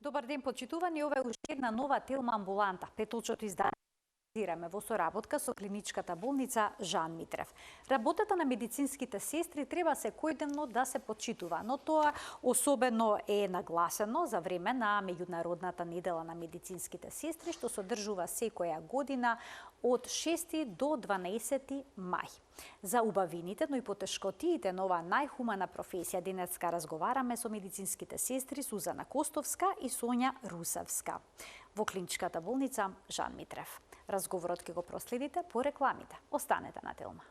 Добар ден, почитувани, ова е уште една нова Телма амбуланта, петолчото издание во соработка со клиничката болница Жан Митрев. Работата на медицинските сестри треба секојдневно да се почитува, но тоа особено е нагласено за време на меѓународната недела на медицинските сестри, што се одржува секоја година од 6 до 12 мај. За убавините, но и потешкотиите на оваа најхумана професија денеска разговараме со медицинските сестри Сузана Костовска и Сонја Русевска во клиничката болница Жан Митрев. Разговорот ќе го проследите по рекламите. Останете на Телма.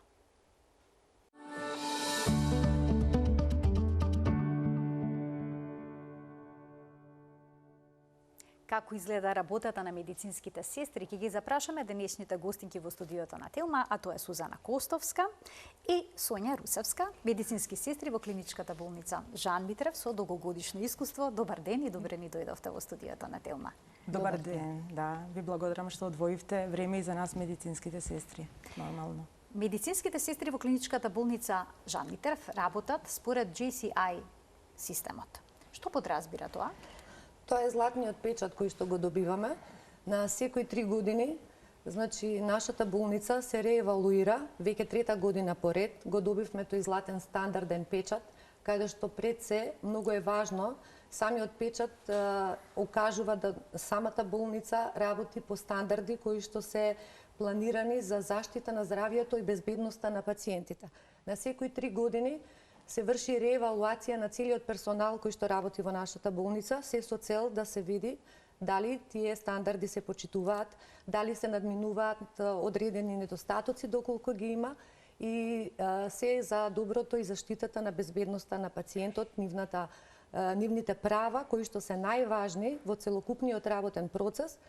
Како изгледа работата на медицинските сестри, ќе ги запрашаме денешните гостинки во студиото на Телма, а тоа е Сузана Костовска и Сонја Русевска, медицински сестри во клиничката болница Жан Митрев со долгогодишно искуство. Добар ден и добре ни дојдовте во студиото на Телма. Добар ден, да. Ви благодарам што одвоивте време и за нас медицинските сестри. Нормално. Медицинските сестри во клиничката болница Жан Митрев работат според JCI системот. Што подразбира тоа? Тоа е златниот печат кој што го добиваме на секои 3 години. Значи, нашата болница се реевалуира веќе 3-та година поред. Го добивме тој златен стандарден печат, каде што пред се многу е важно самиот печат окажува да самата болница работи по стандарди кои што се планирани за заштита на здравието и безбедноста на пациентите. На секои 3 години се врши реевалуација на целиот персонал кој што работи во нашата болница, се со цел да се види дали тие стандарди се почитуваат, дали се надминуваат одредени недостатоци доколку ги има и се за доброто и заштитата на безбедноста на пациентот, нивните права кои што се најважни во целокупниот работен процес,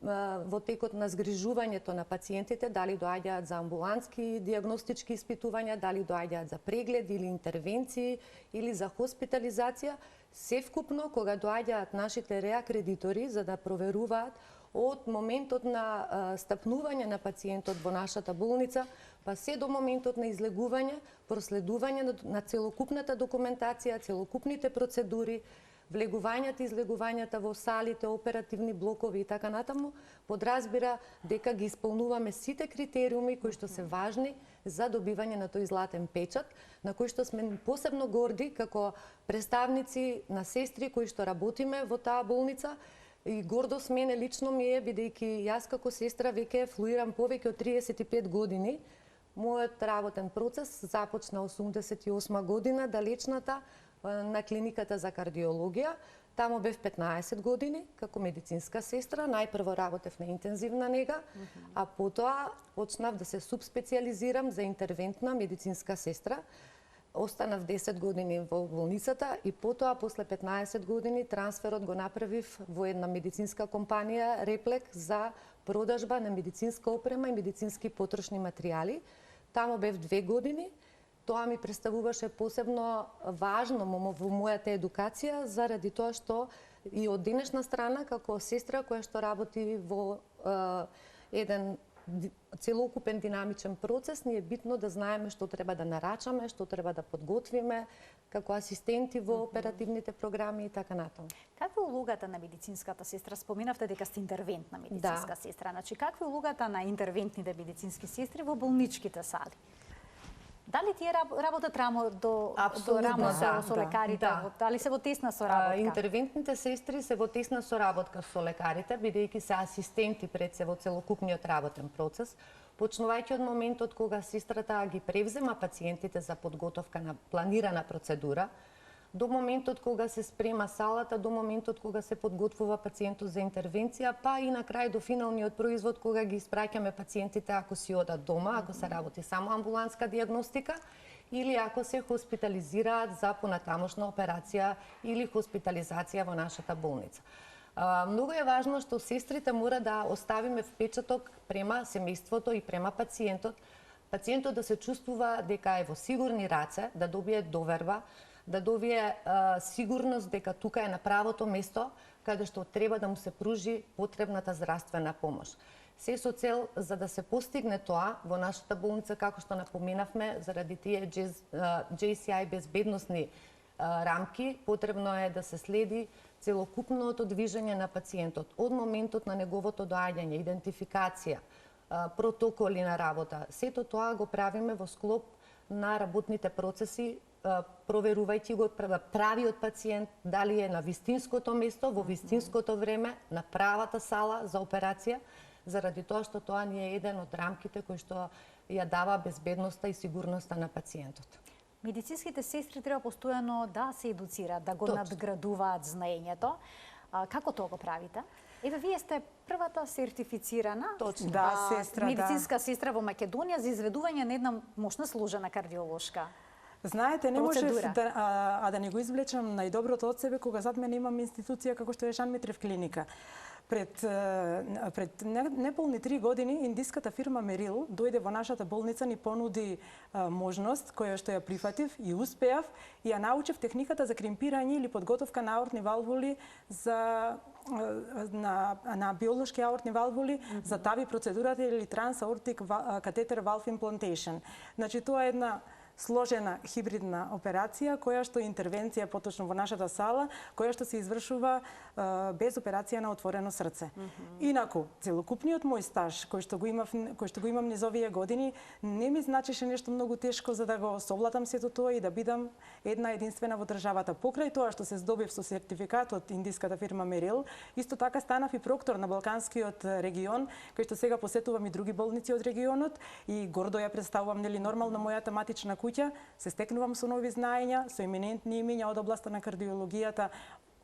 во текот на згрижувањето на пациентите, дали доаѓаат за амбулантски диагностички испитувања, дали доаѓаат за преглед или интервенции или за хоспитализација, севкупно кога доаѓаат нашите реакредитори за да проверуваат од моментот на стапнување на пациентот во нашата болница, па се до моментот на излегување, проследување на целокупната документација, целокупните процедури, влегувањата и излегувањата во салите, оперативни блокови и така натаму, подразбира дека ги исполнуваме сите критериуми кои што се важни за добивање на тој златен печат, на кој што сме посебно горди како представници на сестри кои што работиме во таа болница. И гордост мене лично ми е, бидејќи јас како сестра веќе флуирам повеќе од 35 години. Мојот работен процес започна 88 година, далечната, на клиниката за кардиологија. Таму бев 15 години како медицинска сестра. Најпрво работев на интензивна нега, а потоа почнав да се субспециализирам за интервентна медицинска сестра. Останав 10 години во болницата и потоа, после 15 години, трансферот го направив во една медицинска компанија, Реплек, за продажба на медицинска опрема и медицински потрошни материјали. Таму бев 2 години. Тоа ми представуваше посебно важно во мојата едукација, заради тоа што и од денешна страна, како сестра која што работи во еден целокупен динамичен процес, ни е битно да знаеме што треба да нарачаме, што треба да подготвиме, како асистенти во оперативните програми и така натаму. Каква е улогата на медицинската сестра? Споменавте дека сте интервентна медицинска сестра. Значи, каква е улогата на интервентните медицински сестри во болничките сали? Дали тие работат рамо до рамо со лекарите? Дали се во тесна соработка? Интервентните сестри се во тесна соработка со лекарите, бидејќи се асистенти пред се во целокупниот работен процес, почнувајќи од моментот кога сестрата ги превзема пациентите за подготовка на планирана процедура, до моментот кога се спрема салата, до моментот кога се подготвува пациентот за интервенција, па и на крај до финалниот производ кога ги испраќаме пациентите ако си одат дома, ако се работи само амбулантска диагностика или ако се хоспитализираат за понатамошна операција или хоспитализација во нашата болница. Многу е важно што сестрите мора да оставиме впечаток према семејството и према пациентот, пациентот да се чувствува дека е во сигурни раце, да добие доверба, да добие сигурност дека тука е на правото место каде што треба да му се пружи потребната здравствена помош. Се со цел за да се постигне тоа во нашата болница, како што напоменавме, заради тие JCI безбедносни рамки, потребно е да се следи целокупното движење на пациентот од моментот на неговото доаѓање, идентификација, протоколи на работа. Сето тоа го правиме во склоп на работните процеси, проверувајќи го правиот пациент дали е на вистинското место, во вистинското време, на правата сала за операција, заради тоа што тоа ни е еден од рамките кој што ја дава безбедноста и сигурноста на пациентот. Медицинските сестри треба постојано да се едуцираат, да го надградуваат знаењето. Како тоа го правите? Еве, вие сте првата сертифицирана медицинска сестра во Македонија за изведување на една мощна сложена кардиолошка. Знаете, не можев да не го извлечам најдоброто од себе кога зад мене имам институција како што е Жан Митрев клиника. Пред неполни 3 години индиската фирма Мерил дојде во нашата болница, ни понуди можност која што ја прифатив и успеав и ја научив техниката за кремпирање или подготовка на аортни валвули на биолошки аортни валвули за тави процедурата или трансаортик катетер valve implantation. Значи тоа е една сложена хибридна операција, која што интервенција поточно во нашата сала, која што се извршува без операција на отворено срце. Инаку, целокупниот мој стаж, кој што го имам низ овие години, не ми значеше нешто многу тешко за да го совладам сето тоа и да бидам една единствена во државата. Покрај тоа што се здобив со сертификат од индиската фирма Мерил, исто така станав и проктор на Балканскиот регион, кој што сега посетувам и други болници од регионот и гордо ја представувам нормално мојата матична куќа, се стекнувам со нови знаења, со еминентни имиња од областа на кардиологијата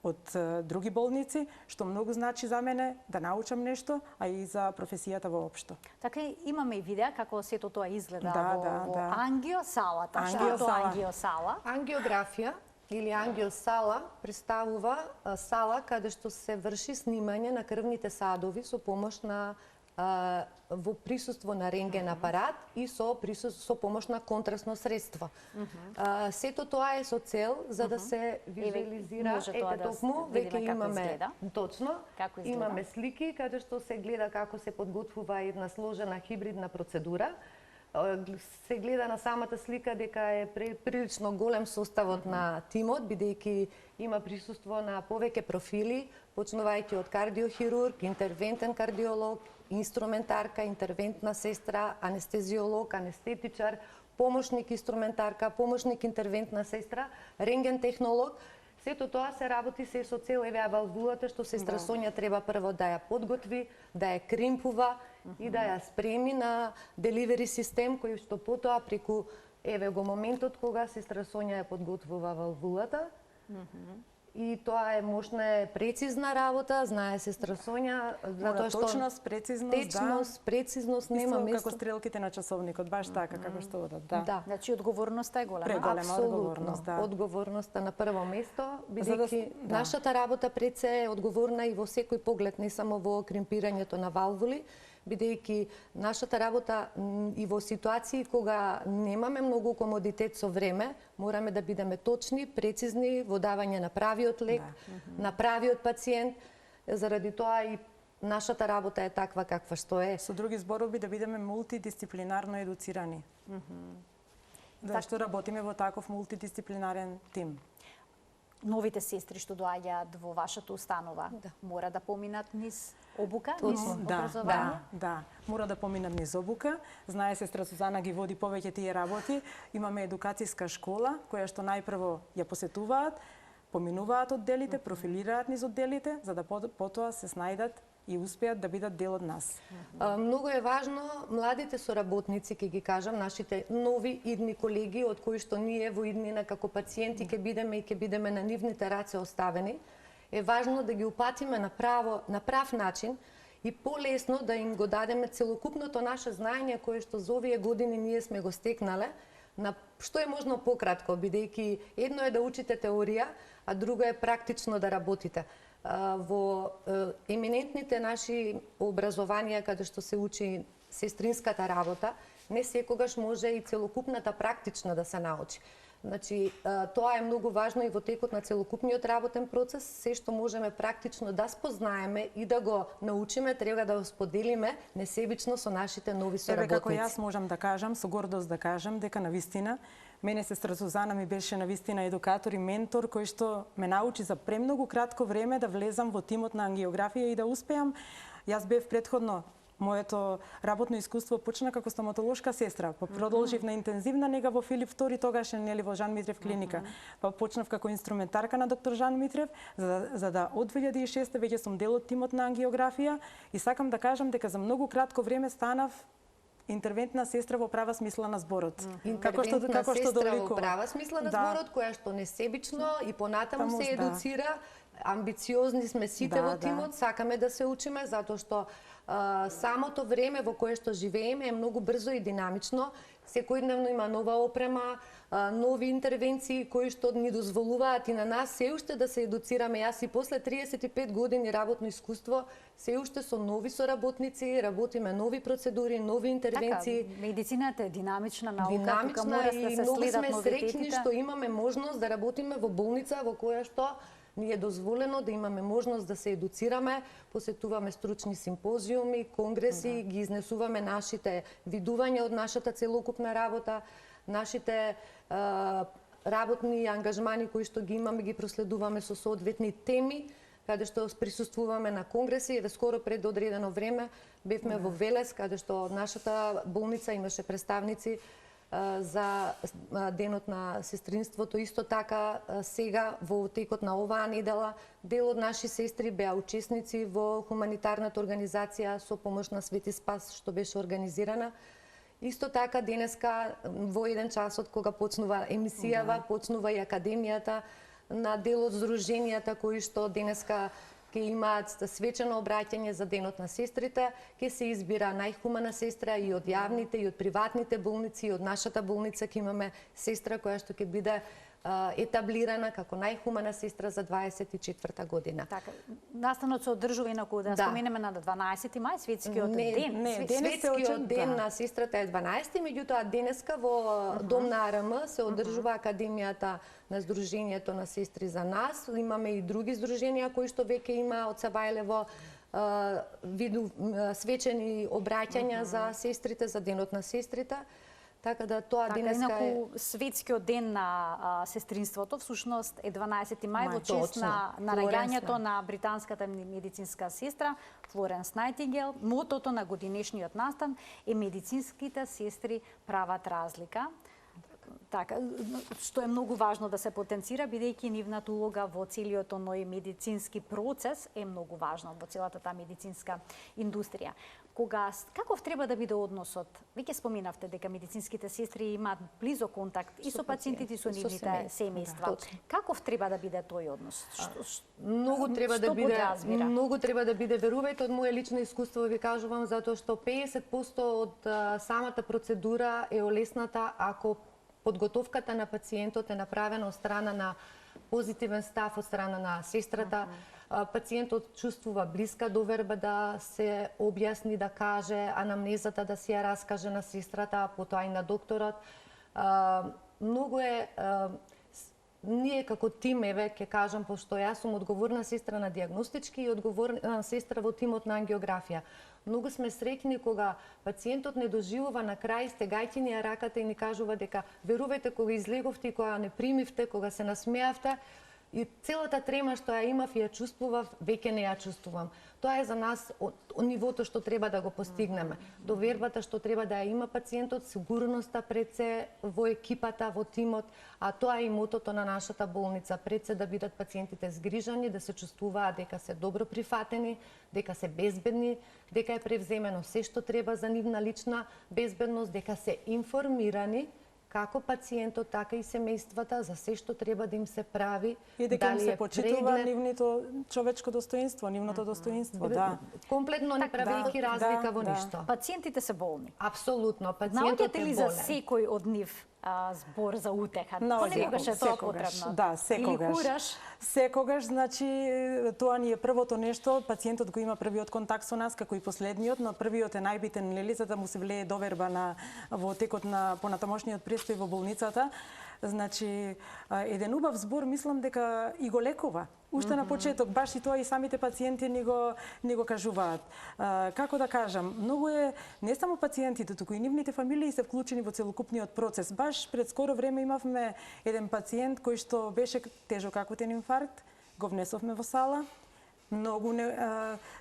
од други болници, што многу значи за мене да научам нешто, а и за професијата воопшто. Така имаме и видеа како сето тоа изгледа во ангиосалата. Што е тоа ангиосала? Ангиографија или ангиосала представува сала каде што се врши снимање на крвните садови со помош на во присуство на рентген апарат и со помош на контрастно средство. Сето тоа е со цел за да се визуализира, токму веќе имаме точно, имаме слики каде што се гледа како се подготвува една сложена хибридна процедура. Се гледа на самата слика дека е прилично голем составот на тимот, бидејќи има присуство на повеќе профили, почнувајќи од кардиохирург, интервентен кардиолог, инструментарка, интервентна сестра, анестезиолог, анестетичар, помошник инструментарка, помошник интервентна сестра, рентген технолог. Сето тоа се работи се со цел еве валвулата што сестра Сонја треба прво да ја подготви, да ја кремпува и да ја спреми на деливери систем кој што потоа преку еве го моментот кога сестра Сонја ја подготвува валвулата. И тоа е мощна, прецизна работа, знае сестра Сонја, затоа што точност, прецизност нема место. Како стрелките на часовникот, баш така како што одат, да. Значи одговорноста е голема. Преголема одговорност, да. Одговорноста на прво место, бидејќи нашата работа пред се е одговорна и во секој поглед, не само во кремпирањето на валвули, бидејќи нашата работа и во ситуации кога немаме многу комодитет со време, мораме да бидеме точни, прецизни во давање на правиот лек, на правиот пациент, заради тоа и нашата работа е таква каква што е. Со други зборови да бидеме мултидисциплинарно едуцирани. Зашто работиме во таков мултидисциплинарен тим. Новите сестри што доаѓаат во вашата установа мора да поминат низ обука, низ образование? Да, мора да поминат низ обука. Знае сестра Сузана ги води повеќе тие работи. Имаме едукацијска школа која што најпрво ја посетуваат, поминуваат одделите, профилираат низ одделите, за да потоа се снајдат и успеат да бидат дел од нас. Многу е важно младите соработници, ќе ги кажам, нашите нови идни колеги, од кои што ние во иднина како пациенти ќе бидеме на нивните раце оставени, е важно да ги упатиме на прав начин и полесно да им го дадеме целокупното наше знаење кое што за овие години ние сме го стекнале, на што е можно пократко, бидејќи едно е да учите теорија, а друго е практично да работите. Во еминентните наши образованија каде што се учи сестринската работа, не секогаш може и целокупната практична да се научи. Значи, тоа е многу важно и во текот на целокупниот работен процес. Се што можеме практично да спознаеме и да го научиме, треба да го споделиме несебично со нашите нови соработници. Како јас можам да кажам, со гордост да кажам, дека навистина мене сестра Сузана ми беше навистина едукатор и ментор кој што ме научи за премногу кратко време да влезам во тимот на ангиографија и да успеам. Јас бев претходно моето работно искуство почна како стоматолошка сестра, па продолжив на интензивна нега во Филип II, тогаш нели во Жан Митрев клиника. Па почнав како инструментарка на доктор Жан Митрев, за да од 2006 веќе сум дел од тимот на ангиографија и сакам да кажам дека за многу кратко време станав интервентна сестра во права смисла на зборот. Интервентна сестра во права смисла на зборот, која што несебично и понатаму се едуцира. Амбициозни сме сите во тимот, сакаме да се учиме, затоа што самото време во кое што живееме е многу брзо и динамично. Секојдневно има нова опрема, нови интервенции кои што ни дозволуваат и на нас се уште да се едуцираме. Јас и после 35 години работно искуство се уште со нови соработници, работиме нови процедури, нови интервенции. Така, медицината е динамична наука, динамична и многу сме среќни што имаме можност да работиме во болница во која што ни е дозволено да имаме можност да се едуцираме, посетуваме стручни симпозиуми, конгреси, ги изнесуваме нашите видувања од нашата целокупна работа, нашите работни ангажмани кои што ги имаме, ги проследуваме со соодветни теми, каде што присуствуваме на конгреси. Еве скоро пред одредено време бевме во Велес, каде што нашата болница имаше представници за денот на сестринството. Исто така сега во текот на оваа недела дел од наши сестри беа учесници во хуманитарната организација со помош на Свети Спас што беше организирана. Исто така денеска во 1 часот кога почнува емисијава, почнува и академијата на дел од здруженијата кои што денеска ќе имаат свечено обраќање за денот на сестрите, ќе се избира најхумана сестра и од јавните и од приватните болници, и од нашата болница ќе имаме сестра која што ќе биде етаблирана како најхумана сестра за 24-та година. Така, настанот се одржува инаку да споменеме на 12 мај, светскиот ден. Светскиот ден на сестрата е 12, меѓутоа денеска во Дом на АРМ се одржува академијата на Сдруженијето на сестри за нас. Имаме и други здруженија кои што веќе има од Савајлево свечени обраќања за сестрите, за денот на сестрите. Така да тоа денеска е... Инаку светскиот ден на сестринството всушност е 12 мај во чест на раѓањето на британската медицинска сестра Флоренс Најтингел. Мотото на годинешниот настан е медицинските сестри прават разлика. Така, што е многу важно да се потенцира, бидејќи нивната улога во целиот оној медицински процес е многу важна во целата таа медицинска индустрија. Каков треба да биде односот? Веќе споменавте дека медицинските сестри имаат близок контакт и со пациентите и со нивните семејства. Каков треба да биде тој однос? Многу треба да биде, верувајте, од моје лично искуство ви кажувам, затоа што 50% од самата процедура е олесната ако подготовката на пациентот е направена од страна на позитивен став од страна на сестрата. Пациентот чувствува блиска доверба да се објасни, да каже анамнезата, да си ја раскаже на сестрата, а потоа и на докторот. Многу е ние како тим, еве ќе кажам, пошто јас сум одговорна сестра на дијагностички и одговорна сестра во тимот на ангиографија. Многу сме среќни кога пациентот не доживува на крај стегајќи ни ја раката и ни кажува дека верувајте кога излеговте и кога не примивте, кога се насмеавте, и целата трема што ја имав и ја чувствував, веќе не ја чувствувам. Тоа е за нас нивото што треба да го постигнеме. Довербата што треба да ја има пациентот, сигурноста пред се во екипата, во тимот, а тоа е и мотото на нашата болница. Пред се да бидат пациентите згрижани, да се чувствуваат дека се добро прифатени, дека се безбедни, дека е превземено се што треба за нивна лична безбедност, дека се информирани како пациентот, така и семејствата за се што треба да им се прави, и дека им се почитува нивното човечко достоинство, нивното достоинство, да. Комплетно не правејќи разлика во ништо. Пациентите се болни. Апсолутно, пациентот е болен. Наоѓате ли за секој од нив збор за утеха? Понекогаш е тоа потребно. Да, секогаш. Или кураж? Секогаш, значи, тоа ни е првото нешто, пациентот го има првиот контакт со нас, како и последниот, но првиот е најбитен, нели, за да му се влее доверба во текот на понатамошниот престој во болницата. Значи, еден убав збор мислам дека и го лекува. Уште на почеток, баш и тоа и самите пациенти ни го кажуваат. Како да кажам, многу е не само пациентите, туку и нивните фамилии се вклучени во целокупниот процес. Баш пред скоро време имавме еден пациент кој што беше тежок акутен инфаркт, го внесовме во сала. Многу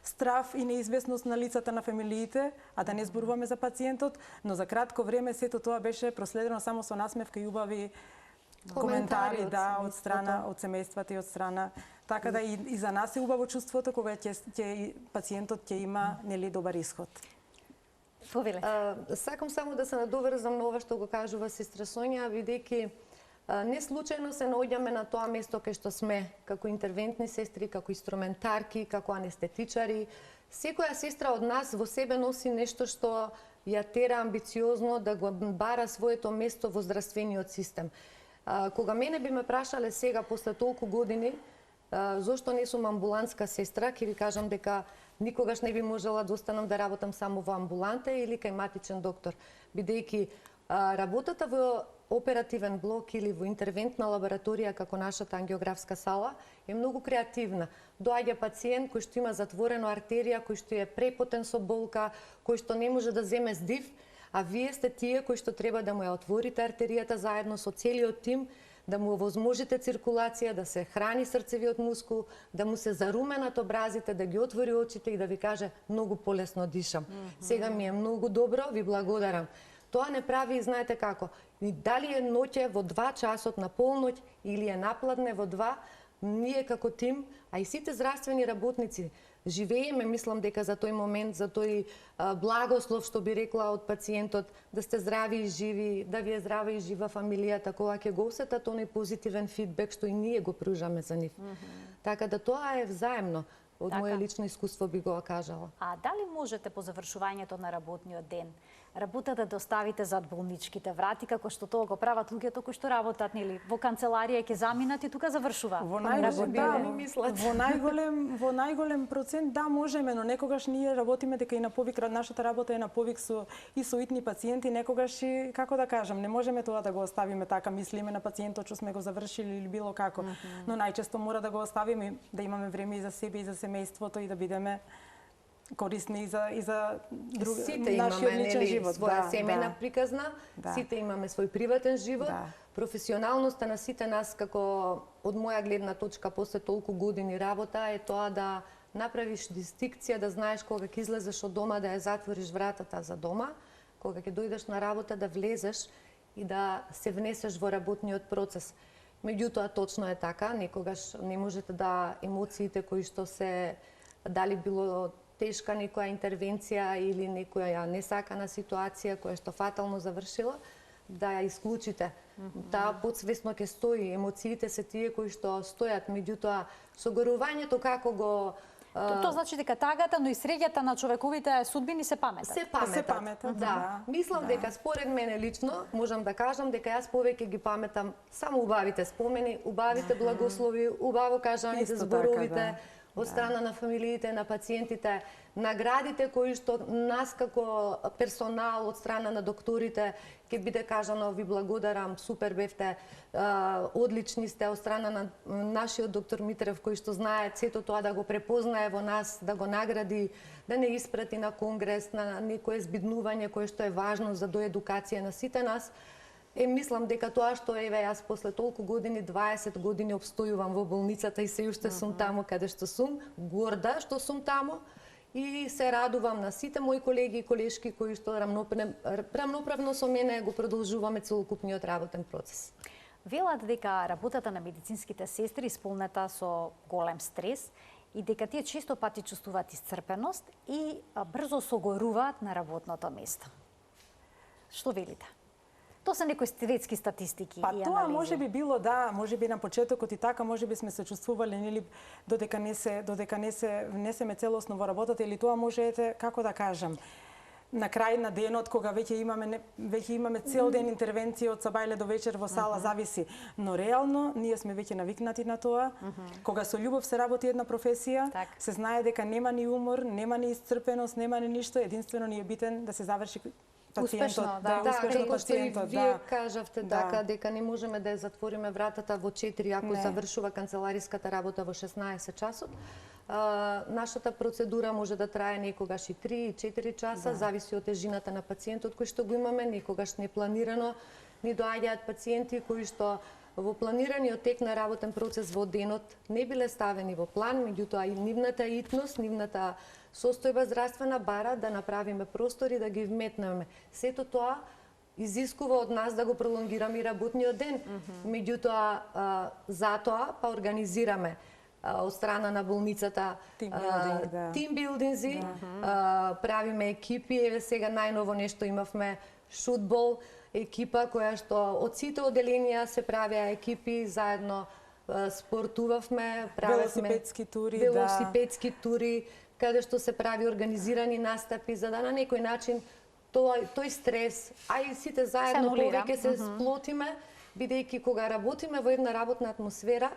страф и неизвестност на лицата на фамилиите, а да не зборуваме за пациентот, но за кратко време сето тоа беше проследено само со насмевка и убави коментари, да, од страна од семејствата и од страна. Така да и за нас е убаво чувството кога пациентот ќе има нели добар исход. Повеле. Сакам само да се надоврзам на ова што го кажува сестра Сонја, бидејќи не случајно се наоѓаме на тоа место кај што сме, како интервентни сестри, како инструментарки, како анестетичари. Секоја сестра од нас во себе носи нешто што ја тера амбициозно да го бара своето место во здравствениот систем. Кога мене би ме прашале сега, после толку години, зошто не сум амбулантска сестра, ќе ви кажам дека никогаш не би можела да останам да работам само во амбуланта или кај матичен доктор, бидејќи работата во оперативен блок или во интервентна лабораторија како нашата ангиографска сала е многу креативна. Доаѓа пациент кој што има затворена артерија, кој што е препотен со болка, кој што не може да земе здив, а вие сте тие кои што треба да му ја отворите артеријата заедно со целиот тим, да му овозможите циркулација, да се храни срцевиот мускул, да му се заруменат образите, да ги отвори очите и да ви каже многу полесно дишам. Сега ми е многу добро, ви благодарам. Тоа не прави, знаете како, дали е ноќе во 2 часот на полноќ или е напладне во 2, ние како тим, а и сите здравствени работници, живееме, мислам дека за тој момент, за тој благослов, што би рекла од пациентот, да сте здрави и живи, да ви е здрава и жива фамилијата, кога ќе го осетат оној позитивен фидбек што и ние го пружаме за нив. Така да тоа е взаемно. Од моје лично искуство би го кажала. А дали можете по завршувањето на работниот ден работата да оставите зад болничките врати, како што тоа го прават луѓето кои што работат нели во канцеларија, ќе заминат и тука завршуваат? Во најголем процент да можеме, но некогаш ние работиме дека и на повик, нашата работа е на повик со итни пациенти, некогаш и како да кажам, не можеме тоа да го оставиме така, мислиме на пациентот што сме го завршили или било како, но најчесто мора да го оставиме, да имаме време и за себе и за семејството и да бидеме корисни и за нашиот личен живот. Своја семејна приказна, сите имаме свој приватен живот. Професионалноста на сите нас, како од моја гледна точка, после толку години работа, е тоа да направиш дистинкција, да знаеш кога ќе излезеш од дома, да ја затвориш вратата за дома, кога ќе дојдеш на работа, да влезеш и да се внесеш во работниот процес. Меѓутоа, точно е така, некогаш не можете да емоциите кои што се дали било тешка некоја интервенција или некоја несакана ситуација која што фатално завршила, да ја исклучите. Таа подсвесно ќе стои, емоциите се тие кои што стојат, меѓутоа согорувањето како го Тоа значи дека тагата, но и среќата на човековите судбини се паметат. Се паметат, да. Мислам дека според мене лично можам да кажам дека јас повеќе ги паметам само убавите спомени, убавите благослови, убаво кажаните зборовите од страна на фамилиите, на пациентите, наградите кои што нас како персонал од страна на докторите ќе биде кажано ви благодарам, супер бевте, одлични сте од страна на нашиот доктор Митрев кој што знае сето тоа да го препознае во нас, да го награди, да не испрати на конгрес, на некое збиднување кое што е важно за доедукација на сите нас. Мислам дека тоа што еве јас после толку години, 20 години обстојувам во болницата и се уште сум таму каде што сум, горда што сум таму и се радувам на сите мои колеги и колешки кои што рамноправно со мене го продолжуваме целокупниот работен процес. Велат дека работата на медицинските сестри исполнета со голем стрес и дека тие често пати чувствуваат исцрпеност и брзо согоруваат на работното место. Што велите? Тоа се некои светски статистики и анализи. Тоа може би било, да, може би на почетокот и така, може би сме се чувствували, нели, додека не се внесеме целосно во работата, или тоа може, како да кажам, на крај на денот, кога веќе имаме цел ден интервенција од сабајле до вечер во сала, зависи. Но реално, ние сме веќе навикнати на тоа. Кога со љубов се работи една професија, се знае дека нема ни умор, нема ни исцрпеност, нема ни ништо, единствено ни е битен да се заврши пациентот, да. успешно како што и пациентот, вие кажавте Да. дека не можеме да ја затвориме вратата во 4 ако завршува канцелариската работа во 16 часот. Нашата процедура може да трае некогаш и 3 и 4 часа, зависи од тежината на пациентот кој што го имаме, некогаш непланирано ни доаѓаат пациенти кои што во планираниот тек на работен процес во денот не биле ставени во план, меѓутоа и нивната итност, нивната состојба здравствена бара да направиме простори да ги вметнеме. Сето тоа изискува од нас да го пролонгираме и работниот ден. Меѓутоа, затоа па организираме од страна на болницата тимбилдинзи, правиме екипи, еве сега најново нешто имавме шутбол, екипа која што од сите оделенија се правеа екипи, заедно спортувавме, правевме велосипедски тури, каде што се прави организирани настапи, за да на некој начин тој стрес, а и сите заедно повеќе се сплотиме, бидејќи кога работиме во една работна атмосфера,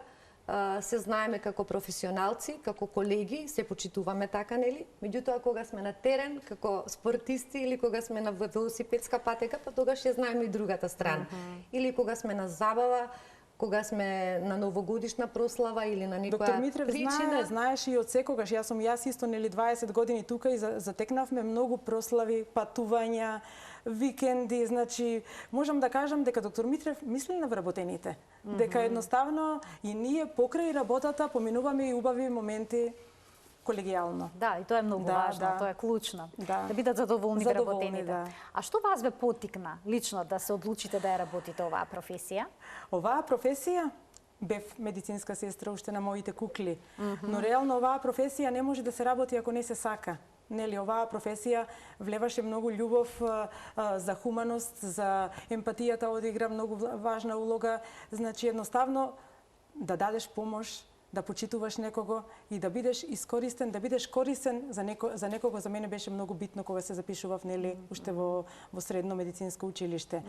се знаеме како професионалци, како колеги, се почитуваме така, нели? Меѓутоа, кога сме на терен, како спортисти или кога сме на велосипедска патека, па тогаш ја знаеме и другата страна. Или кога сме на забава, кога сме на новогодишна прослава или на некоја Доктор Митрев причина. знаеш и од секогаш, јас исто нели 20 години тука и затекнавме многу прослави, патувања, викенди, значи можам да кажам дека доктор Митрев мисли на вработените. Дека едноставно и ние покрај работата поминуваме и убави моменти колегијално. Да, и тоа е многу важно, тоа е клучно. Да бидат задоволни вработените. Да. А што вас ве поттикна лично да се одлучите да ја работите оваа професија? Оваа професија бев медицинска сестра уште на моите кукли, но реално оваа професија не може да се работи ако не се сака. Нели, оваа професија влеваше многу љубов за хуманост, за емпатијата одигра многу важна улога, значи едноставно да дадеш помош, да почитуваш некого и да бидеш искористен, да бидеш корисен за некого, за мене беше многу битно кога се запишував, нели, уште во средно медицинско училиште.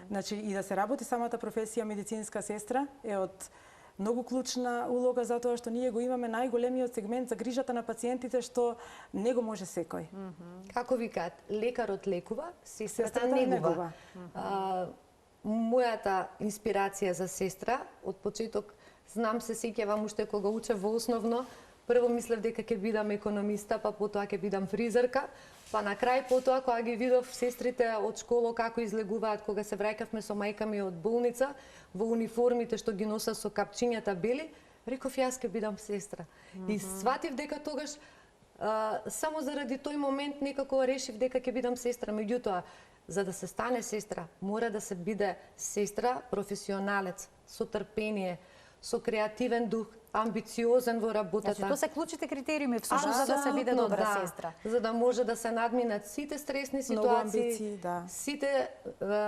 Значи и да се работи самата професија медицинска сестра е од многу клучна улога затоа што ние го имаме најголемиот сегмент за грижата на пациентите што не го може секој. Како викаат, лекарот лекува, сестрата негува. Мојата инспирација за сестра од почеток, знам, се сеќавам уште кога учев во основно, прво мислев дека ќе бидам економиста, па потоа ќе бидам фризерка, па на крај потоа кога ги видов сестрите од школа како излегуваат кога се враќавме со мајка ми од болница, во униформите што ги носа со капчињата бели, реков јас ќе бидам сестра. И сватив дека тогаш само заради тој момент некако решив дека ќе бидам сестра, меѓутоа за да се стане сестра, мора да се биде сестра професионалец, со трпение, со креативен дух, амбициозен во работата. Значи, тоа се клучните критериуми всушност за да се биде добра сестра. За да може да се надминат сите стресни ситуации, сите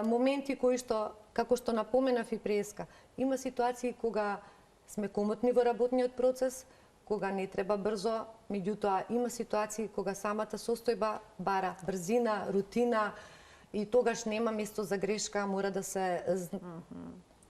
моменти кои што, како што напоменав и преска, има ситуации кога сме комотни во работниот процес, кога не треба брзо, меѓутоа има ситуации кога самата состојба бара брзина, рутина и тогаш нема место за грешка, мора да се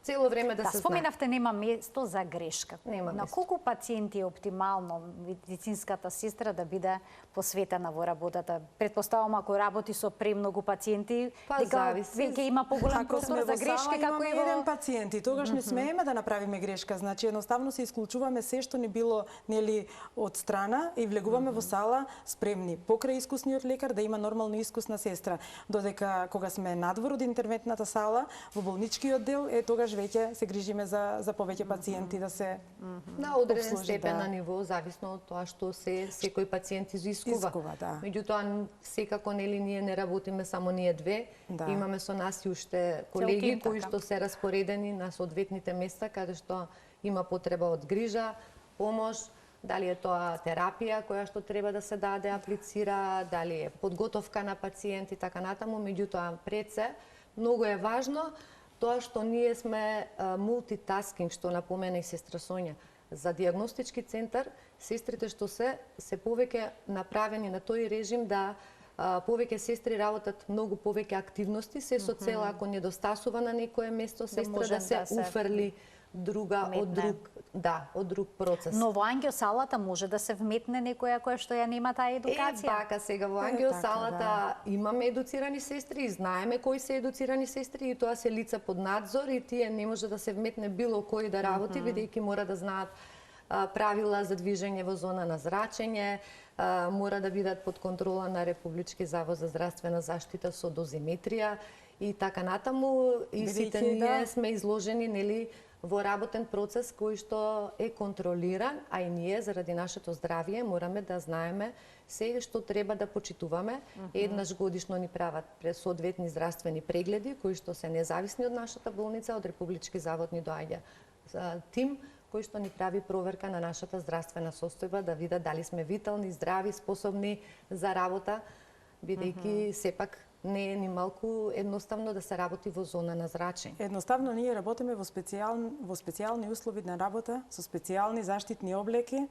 цело време да се знае. Споменавте нема место за грешка. Нема на место. колку пациенти е оптимално медицинската сестра да биде посветена во работата? Предпоставам ако работи со премногу пациенти, дека веќе има поголем простор за грешки како и во еден пациент и тогаш не смееме да направиме грешка. Значи едноставно се исклучуваме се што не било нели од страна и влегуваме во сала спремни. Покрај искусниот лекар да има нормално искусна сестра. Додека кога сме надвор од интервентната сала во болничкиот дел тогаш веќе се грижиме за повеќе пациенти да се на одреден степен на ниво, зависно од тоа што секој пациент изискува. Меѓутоа секако нели ние не работиме само ние две, имаме со нас и уште колеги кои што се распоредени на соодветните места каде што има потреба од грижа, помош, дали е тоа терапија која што треба да се даде, аплицира, дали е подготовка на пациенти, така натаму, меѓутоа пред се многу е важно тоа што ние сме мултитаскинг, што напомена и сестра Сонја. За диагностички центар, сестрите што се повеќе направени на тој режим да повеќе сестри работат многу повеќе активности, се со цел ако недостасува на некое место сестра да се уфрли друга Вметне. од друг процес. Но во ангиосалата може да се вметне некоја која што ја нема таа едукација. Бака, сега во ангиосалата имаме едуцирани сестри и знаеме кои се едуцирани сестри и тоа се лица под надзор и тие не може да се вметне било кој да работи, бидејќи мора да знаат правила за движење во зона на зрачење, мора да бидат под контрола на Републички завод за здравствена заштита со дозиметрија и така натаму. И сите ние сме изложени, нели, во работен процес кој што е контролиран, а и ние заради нашето здравје мораме да знаеме се што треба да почитуваме. Еднаш годишно ни прават соодветни здравствени прегледи кои што се независни од нашата болница, од Републички завод ни доаѓа тим кој што ни прави проверка на нашата здравствена состојба да видат дали сме витални, здрави, способни за работа, бидејќи сепак не е ни малку едноставно да се работи во зона на зрачење. Едноставно ние работиме во специјални услови на работа, со специјални заштитни облеки.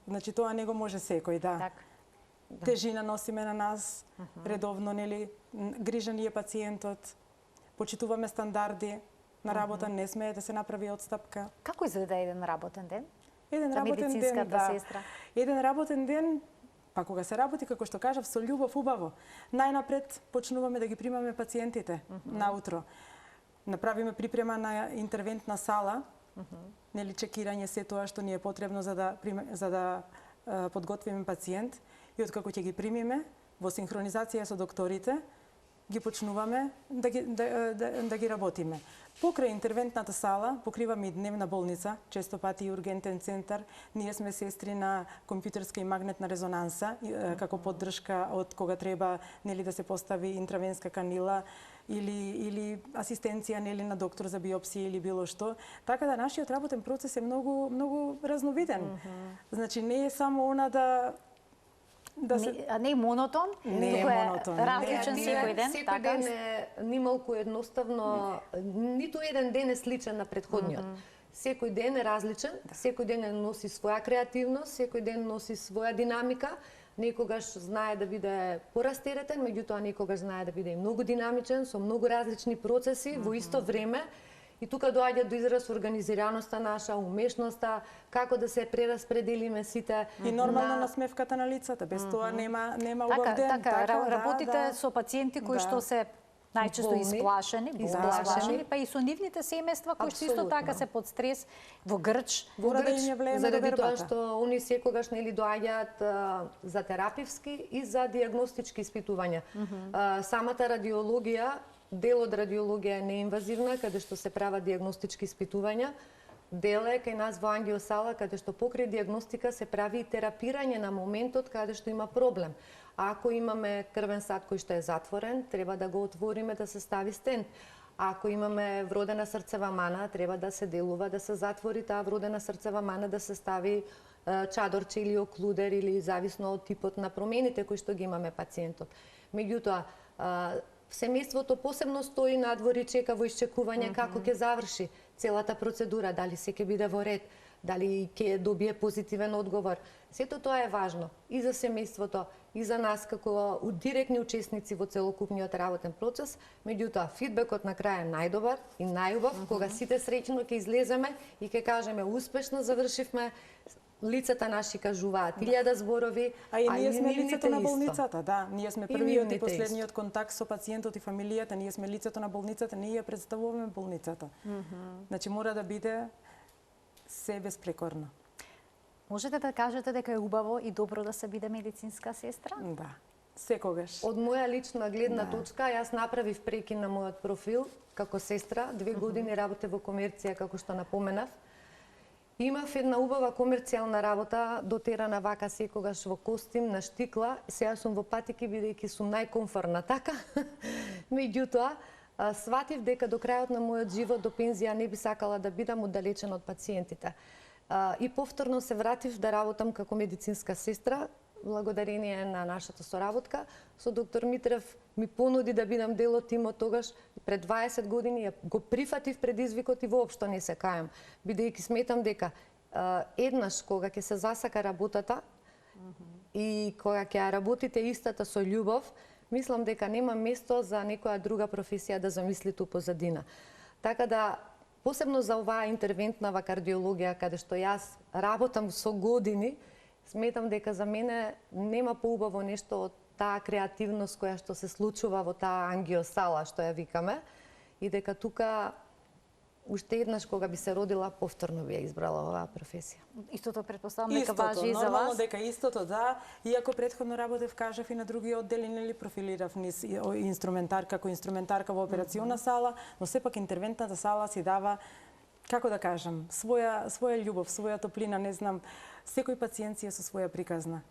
Значи тоа не го може секој, да. Така. Тежина носиме на нас, редовно, нели, грижа ни е пациентот, почитуваме стандарди на работа, не смее да се направи отстапка. Како изгледа еден работен ден? Еден за работен ден, медицинската да. сестра? Еден работен ден, па кога се работи, како што кажав, со љубов, убаво. Најнапред почнуваме да ги примаме пациентите наутро. Направиме припрема на интервентна сала, нели, чекирање, се тоа што ни е потребно за да подготвиме пациент. И откако ќе ги примиме, во синхронизација со докторите, ги почнуваме да ги работиме. Покрај интервентната сала, покриваме и дневна болница, често пати и ургентен центар. Ние сме сестри на компјутерска и магнетна резонанса, како поддршка од кога треба, нели, да се постави интравенска канила или асистенција, нели, на доктор за биопсија или било што. Така да нашиот работен процес е многу разновиден. Значи не е само она Не е монотон, Не е монотон. различен секој ден, Секој така? ден е нималку едноставно, ниту еден ден е сличен на претходниот. Секој ден е различен, секој ден носи своја креативност, секој ден носи своја динамика. Некогаш знае да биде порастеретен, меѓутоа некогаш знае да биде и многу динамичен, со многу различни процеси во исто време. И тука доаѓа до израз организираноста наша, умешноста, како да се прераспределиме сите. И нормална насмевката на лицата, без тоа нема убав ден. Така, работите со пациенти кои што се најчесто Болни, изплашени, па и со нивните семејства кои што исто така се под стрес, во грч. Мора да им ја влееме заради тоа довербата. што они секогаш, нели, доаѓаат за терапевски и за диагностички испитувања. Самата радиологија, дел од радиологија е неинвазивна, каде што се прават диагностички испитувања. Дел е кај нас во ангиосала, каде што покрај диагностика се прави и терапирање на моментот каде што има проблем. Ако имаме крвен сад кој што е затворен, треба да го отвориме да се стави стент. Ако имаме вродена срцева мана, треба да се делува да се затвори таа вродена срцева мана, да се стави чадорче или оклудер или зависно од типот на промените кои што ги имаме пациентот. Меѓутоа, семејството посебно стои надвор и чека во исчекување како ќе заврши целата процедура, дали се ќе биде во ред, дали ќе добие позитивен одговор. Сето тоа е важно и за семејството, и за нас како директни учесници во целокупниот работен процес. Меѓутоа, фидбекот на крај е најдобар и најубав, кога сите среќно ќе излеземе и ќе кажеме успешно завршивме, лицата наши кажуваат 1000 зборови, А и ние сме нивните лицето на исто. болницата, да. Ние сме И првиот и нивните последниот контакт со пациентот и фамилијата, ние сме лицето на болницата, ние ја представуваме болницата. Значи мора да биде се безпрекорно. Можете да кажете дека е убаво и добро да се биде медицинска сестра? Да. Секогаш. Од моја лична гледна точка, јас направив прекин на мојот профил како сестра, 2 години работев во комерција, како што напоменав. Имав една убава комерцијална работа, дотерана вака секогаш во костим, на штикла. Сега сум во патики, бидејќи сум најкомфорна така. Меѓутоа, сватив дека до крајот на мојот живот, до пензија, не би сакала да бидам оддалечена од пациентите. И повторно се вратив да работам како медицинска сестра, благодарение на нашата соработка. Со доктор Митрев ми понуди да бидам дел од тимот тогаш. Пред 20 години го прифатив предизвикот и воопшто не се кајам. Бидејќи сметам дека еднаш кога ќе се засака работата и кога ќе ја работите истата со љубов, мислам дека нема место за некоја друга професија да замисли ту позадина. Така да посебно за оваа интервентна кардиологија, каде што јас работам со години, сметам дека за мене нема поубаво нешто од таа креативност која што се случува во таа ангиосала, што ја викаме, и дека тука уште еднаш кога би се родила, повторно би ја избрала оваа професија. Истото претпоставам дека важи и за нормално вас. дека истото, да. Иако претходно работев, кажав и на други оддели, нели профилирав низ инструментарка, како инструментарка во операциона сала, но сепак интервентната сала си дава, како да кажам, своја љубов, своја топлина, не знам, секој пациент си е со своја приказна.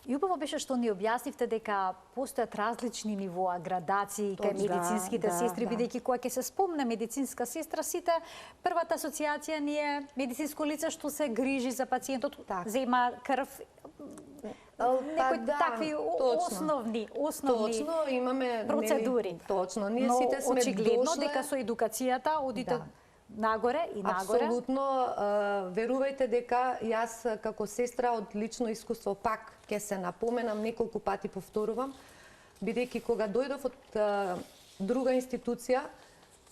И убаво беше што ни објаснивте дека постојат различни нивоа, градации кај медицинските сестри, бидејќи кога ќе се спомне медицинска сестра, сите првата асоциација ни е медицинско лице што се грижи за пациентот, зема крв, некои такви основни Точно, имаме процедури. Точно, ние но сите сме очигледно дошле дека со едукацијата одите нагоре и нагоре. Апсолутно, верувајте дека јас како сестра од лично искуство пак ќе се напоменам, неколку пати повторувам, бидејќи кога дојдов од друга институција,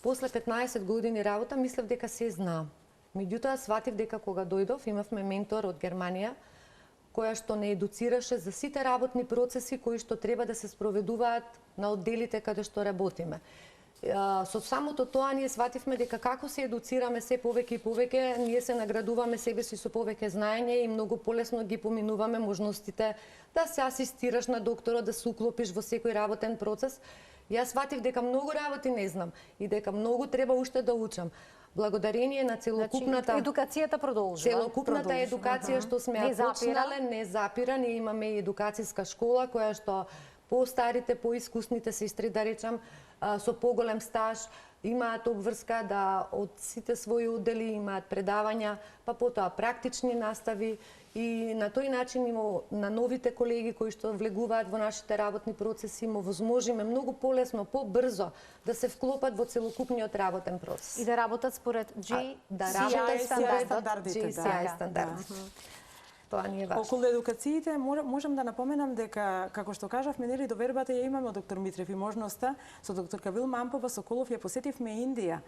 после 15 години работа, мислев дека се знам. Меѓутоа, сватив дека кога дојдов, имавме ментор од Германија, која што не едуцираше за сите работни процеси кои што треба да се спроведуваат на одделите каде што работиме. Со самото тоа ние свативме дека како се едуцираме се повеќе и повеќе, ние се наградуваме себе си со повеќе знаење и многу полесно ги поминуваме можностите да се асистираш на докторот, да се уклопиш во секој работен процес. Јас сватив дека многу работи не знам и дека многу треба уште да учам. Благодарение на целокупната едукацијата продолжува. Целокупната едукација што сме ја почнале, не запира, ние имаме и едукацијска школа која што по-старите, по-искусните сестри, да речам, со поголем стаж, имаат обврска да од сите своји оддели имаат предавања, па потоа практични настави и на тој начин на новите колеги кои што влегуваат во нашите работни процеси му возможиме многу полесно, побрзо да се вклопат во целокупниот работен процес. И да работат според GCI стандардите. Тоа ни е важно. Околу едукациите можам да напоменам дека, како што кажавме, нели довербата ја имаме од доктор Митрев и можноста со докторка Вилма Ампова-Соколов ја посетивме Индија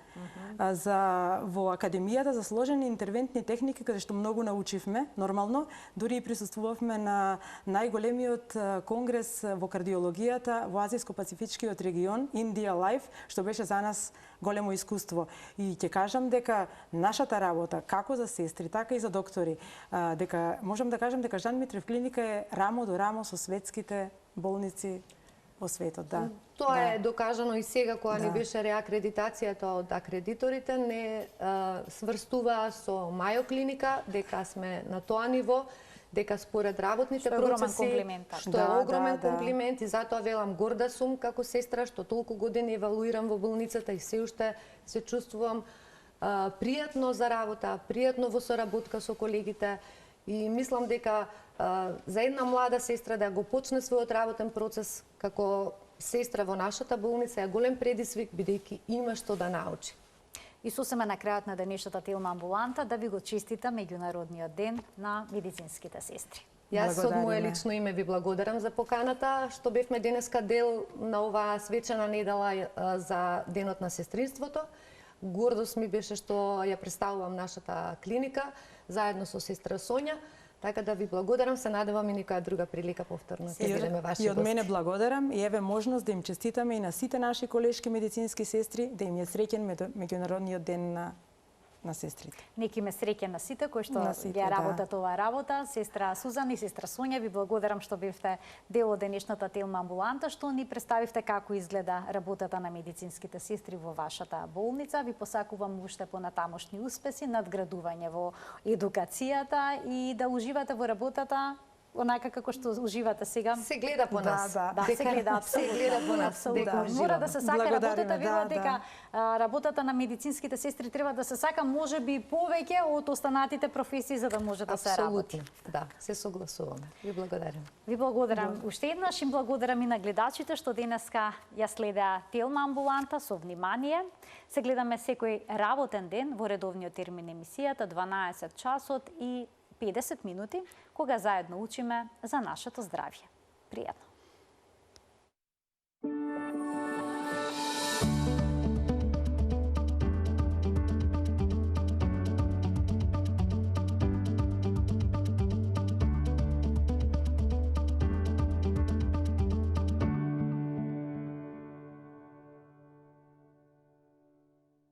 во Академијата за сложени интервентни техники, каде што многу научивме, нормално, дури и присуствувавме на најголемиот конгрес во кардиологијата во Азијско-пацифичкиот регион, Индија Лайф, што беше за нас големо искуство. И ќе кажам дека нашата работа, како за сестри, така и за доктори, дека можам да кажам дека Жан Митрев клиника е рамо до рамо со светските болници во светот, да. Тоа е докажано и сега кога ни беше реакредитацијата од акредиторите, не сврстува со Мајо клиника, дека сме на тоа ниво, дека според работните процеси, што е огромен комплимент и затоа велам горда сум како сестра што толку години евалуирам во болницата и се уште се чувствувам пријатно за работа, пријатно во соработка со колегите и мислам дека за една млада сестра да го почне својот работен процес како сестра во нашата болница е голем предизвик бидејќи има што да научи. И сосема на крајот на денешната Телма амбуланта да ви го честита меѓународниот ден на медицинските сестри. Јас од моје лично име ви благодарам за поканата, што бевме денеска дел на оваа свечена недела за денот на сестринството. Гордост ми беше што ја представувам нашата клиника заедно со сестра Сонја. Така да ви благодарам, се надевам и некоја друга прилика повторно ќе бидеме ваши гости. И од мене благодарам и еве можност да им честитаме и на сите наши колешки медицински сестри да им е среќен меѓународниот ден на сестрите. Неки ме среќен на сите кои што ја работат оваа работа. Сестра Сузан и сестра Сонја, ви благодарам што бевте дел од денешната Телма амбуланта, што ни представивте како изгледа работата на медицинските сестри во вашата болница. Ви посакувам уште понатамошни успеси, надградување во едукацијата и да уживате во работата онака како што уживате сега. Се гледа по нас. Се гледа, се гледа по нас. Мора да се сака работата, верувам дека работата на медицинските сестри треба да се сака можеби повеќе од останатите професии за да може да се работи. Да, се согласуваме. Ви благодарам. Ви благодарам. Уште еднаш им благодарам и на гледачите што денеска ја следеа Телма амбуланта со внимание. Се гледаме секој работен ден во редовниот термин емисијата 12 часот и 50 минути, кога заедно учиме за нашето здравје. Пријатно!